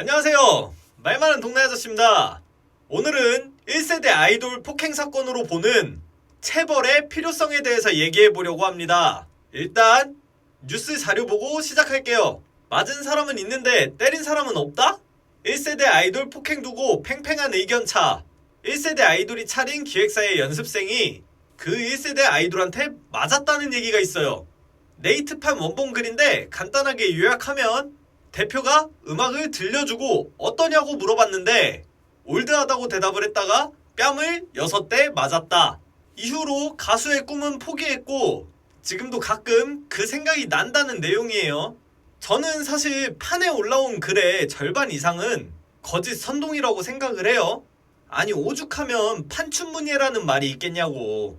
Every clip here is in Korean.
안녕하세요. 말 많은 동네 아저씨입니다. 오늘은 1세대 아이돌 폭행 사건으로 보는 체벌의 필요성에 대해서 얘기해 보려고 합니다. 일단 뉴스 자료 보고 시작할게요. 맞은 사람은 있는데 때린 사람은 없다? 1세대 아이돌 폭행 두고 팽팽한 의견차. 1세대 아이돌이 차린 기획사의 연습생이 그 1세대 아이돌한테 맞았다는 얘기가 있어요. 네이트판 원본 글인데 간단하게 요약하면 대표가 음악을 들려주고 어떠냐고 물어봤는데 올드하다고 대답을 했다가 뺨을 6대 맞았다. 이후로 가수의 꿈은 포기했고 지금도 가끔 그 생각이 난다는 내용이에요. 저는 사실 판에 올라온 글의 절반 이상은 거짓 선동이라고 생각을 해요. 아니 오죽하면 판춘문예라는 말이 있겠냐고.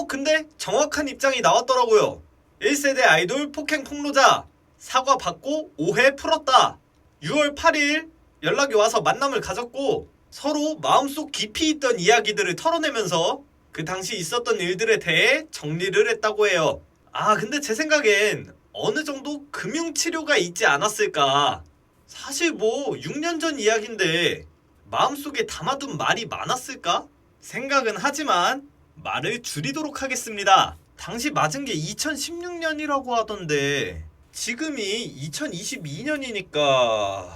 근데 정확한 입장이 나왔더라고요. 1세대 아이돌 폭행 폭로자 사과 받고 오해 풀었다. 6월 8일 연락이 와서 만남을 가졌고 서로 마음속 깊이 있던 이야기들을 털어내면서 그 당시 있었던 일들에 대해 정리를 했다고 해요. 근데 제 생각엔 어느 정도 금융치료가 있지 않았을까. 사실 6년 전 이야기인데 마음속에 담아둔 말이 많았을까? 생각은 하지만 말을 줄이도록 하겠습니다. 당시 맞은 게 2016년이라고 하던데 지금이 2022년이니까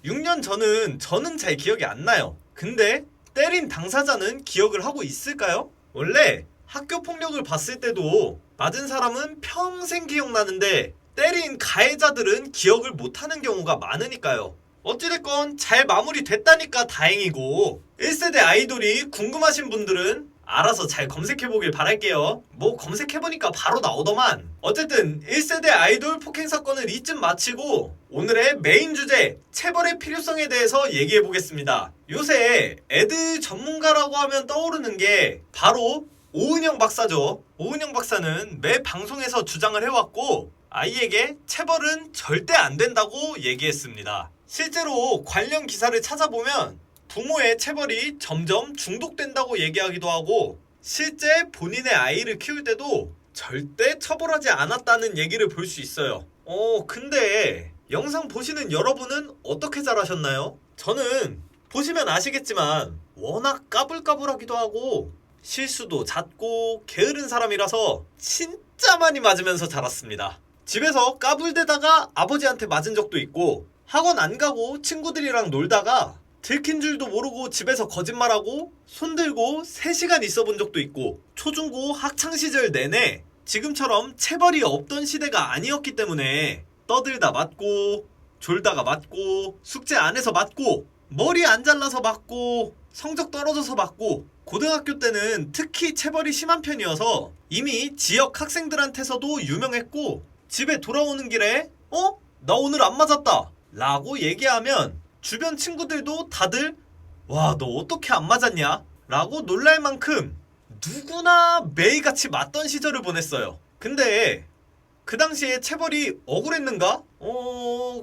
6년 전은 저는 잘 기억이 안 나요. 근데 때린 당사자는 기억을 하고 있을까요? 원래 학교 폭력을 봤을 때도 맞은 사람은 평생 기억나는데 때린 가해자들은 기억을 못하는 경우가 많으니까요. 어찌됐건 잘 마무리됐다니까 다행이고 1세대 아이돌이 궁금하신 분들은 알아서 잘 검색해보길 바랄게요. 검색해보니까 바로 나오더만. 어쨌든 1세대 아이돌 폭행 사건을 이쯤 마치고 오늘의 메인 주제 체벌의 필요성에 대해서 얘기해보겠습니다. 요새 애들 전문가라고 하면 떠오르는 게 바로 오은영 박사죠. 오은영 박사는 매 방송에서 주장을 해왔고 아이에게 체벌은 절대 안 된다고 얘기했습니다. 실제로 관련 기사를 찾아보면 부모의 체벌이 점점 중독된다고 얘기하기도 하고 실제 본인의 아이를 키울 때도 절대 처벌하지 않았다는 얘기를 볼 수 있어요. 근데 영상 보시는 여러분은 어떻게 잘하셨나요? 저는 보시면 아시겠지만 워낙 까불까불하기도 하고 실수도 잦고 게으른 사람이라서 진짜 많이 맞으면서 자랐습니다. 집에서 까불대다가 아버지한테 맞은 적도 있고 학원 안 가고 친구들이랑 놀다가 들킨 줄도 모르고 집에서 거짓말하고 손들고 3시간 있어 본 적도 있고 초중고 학창시절 내내 지금처럼 체벌이 없던 시대가 아니었기 때문에 떠들다 맞고 졸다가 맞고 숙제 안 해서 맞고 머리 안 잘라서 맞고 성적 떨어져서 맞고 고등학교 때는 특히 체벌이 심한 편이어서 이미 지역 학생들한테서도 유명했고 집에 돌아오는 길에 나 오늘 안 맞았다 라고 얘기하면 주변 친구들도 다들 와, 너 어떻게 안 맞았냐? 라고 놀랄 만큼 누구나 매일같이 맞던 시절을 보냈어요. 근데 그 당시에 체벌이 억울했는가?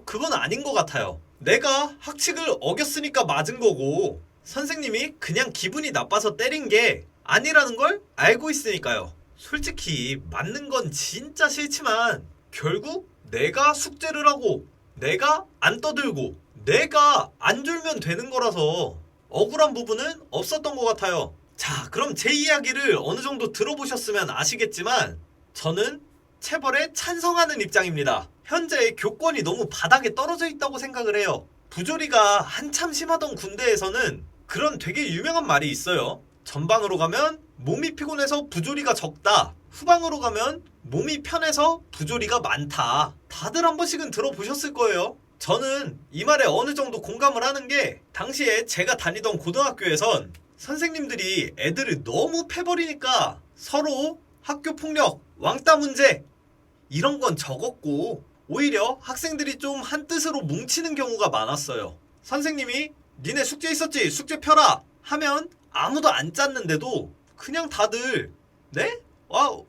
그건 아닌 것 같아요. 내가 학칙을 어겼으니까 맞은 거고 선생님이 그냥 기분이 나빠서 때린 게 아니라는 걸 알고 있으니까요. 솔직히 맞는 건 진짜 싫지만 결국 내가 숙제를 하고 내가 안 떠들고 내가 안 졸면 되는 거라서 억울한 부분은 없었던 것 같아요. 자, 그럼 제 이야기를 어느 정도 들어보셨으면 아시겠지만 저는 체벌에 찬성하는 입장입니다. 현재 교권이 너무 바닥에 떨어져 있다고 생각을 해요. 부조리가 한참 심하던 군대에서는 그런 되게 유명한 말이 있어요. 전방으로 가면 몸이 피곤해서 부조리가 적다. 후방으로 가면 몸이 편해서 부조리가 많다. 다들 한 번씩은 들어보셨을 거예요. 저는 이 말에 어느 정도 공감을 하는 게 당시에 제가 다니던 고등학교에선 선생님들이 애들을 너무 패버리니까 서로 학교 폭력, 왕따 문제 이런 건 적었고 오히려 학생들이 좀 한뜻으로 뭉치는 경우가 많았어요. 선생님이 니네 숙제 있었지? 숙제 펴라! 하면 아무도 안 짰는데도 그냥 다들 네?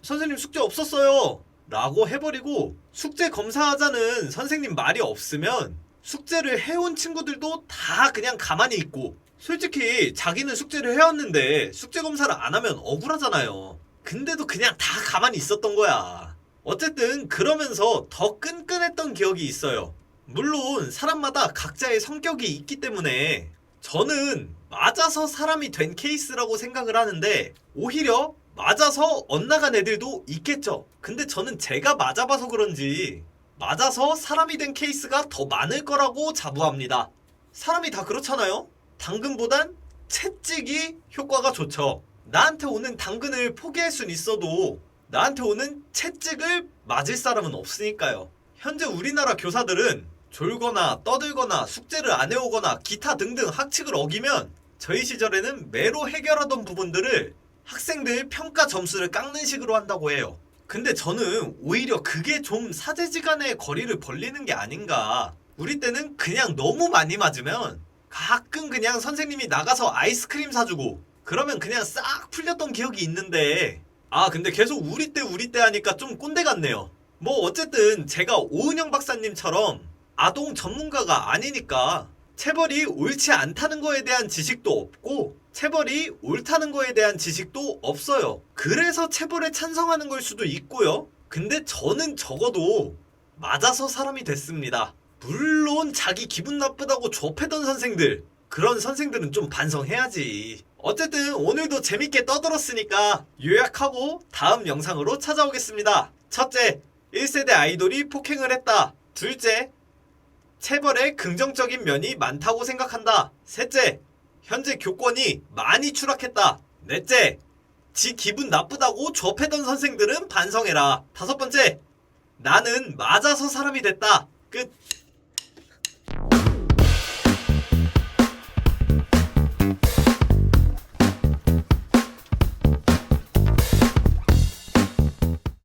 선생님 숙제 없었어요. 라고 해버리고 숙제 검사하자는 선생님 말이 없으면 숙제를 해온 친구들도 다 그냥 가만히 있고 솔직히 자기는 숙제를 해왔는데 숙제 검사를 안 하면 억울하잖아요. 근데도 그냥 다 가만히 있었던 거야. 어쨌든 그러면서 더 끈끈했던 기억이 있어요. 물론 사람마다 각자의 성격이 있기 때문에 저는 맞아서 사람이 된 케이스라고 생각을 하는데 오히려 맞아서 엇나간 애들도 있겠죠. 근데 저는 제가 맞아봐서 그런지 맞아서 사람이 된 케이스가 더 많을 거라고 자부합니다. 사람이 다 그렇잖아요? 당근보단 채찍이 효과가 좋죠. 나한테 오는 당근을 포기할 순 있어도 나한테 오는 채찍을 맞을 사람은 없으니까요. 현재 우리나라 교사들은 졸거나 떠들거나 숙제를 안 해오거나 기타 등등 학칙을 어기면 저희 시절에는 매로 해결하던 부분들을 학생들 평가 점수를 깎는 식으로 한다고 해요. 근데 저는 오히려 그게 좀 사제지간의 거리를 벌리는 게 아닌가. 우리 때는 그냥 너무 많이 맞으면 가끔 그냥 선생님이 나가서 아이스크림 사주고 그러면 그냥 싹 풀렸던 기억이 있는데 근데 계속 우리 때 하니까 좀 꼰대 같네요. 뭐 어쨌든 제가 오은영 박사님처럼 아동 전문가가 아니니까 체벌이 옳지 않다는 거에 대한 지식도 없고 체벌이 옳다는 거에 대한 지식도 없어요. 그래서 체벌에 찬성하는 걸 수도 있고요. 근데 저는 적어도 맞아서 사람이 됐습니다. 물론 자기 기분 나쁘다고 좁혀던 선생들, 그런 선생들은 좀 반성해야지. 어쨌든 오늘도 재밌게 떠들었으니까 요약하고 다음 영상으로 찾아오겠습니다. 첫째, 1세대 아이돌이 폭행을 했다. 둘째, 체벌에 긍정적인 면이 많다고 생각한다. 셋째, 현재 교권이 많이 추락했다. 넷째, 지 기분 나쁘다고 좁혀던 선생들은 반성해라. 다섯 번째, 나는 맞아서 사람이 됐다. 끝.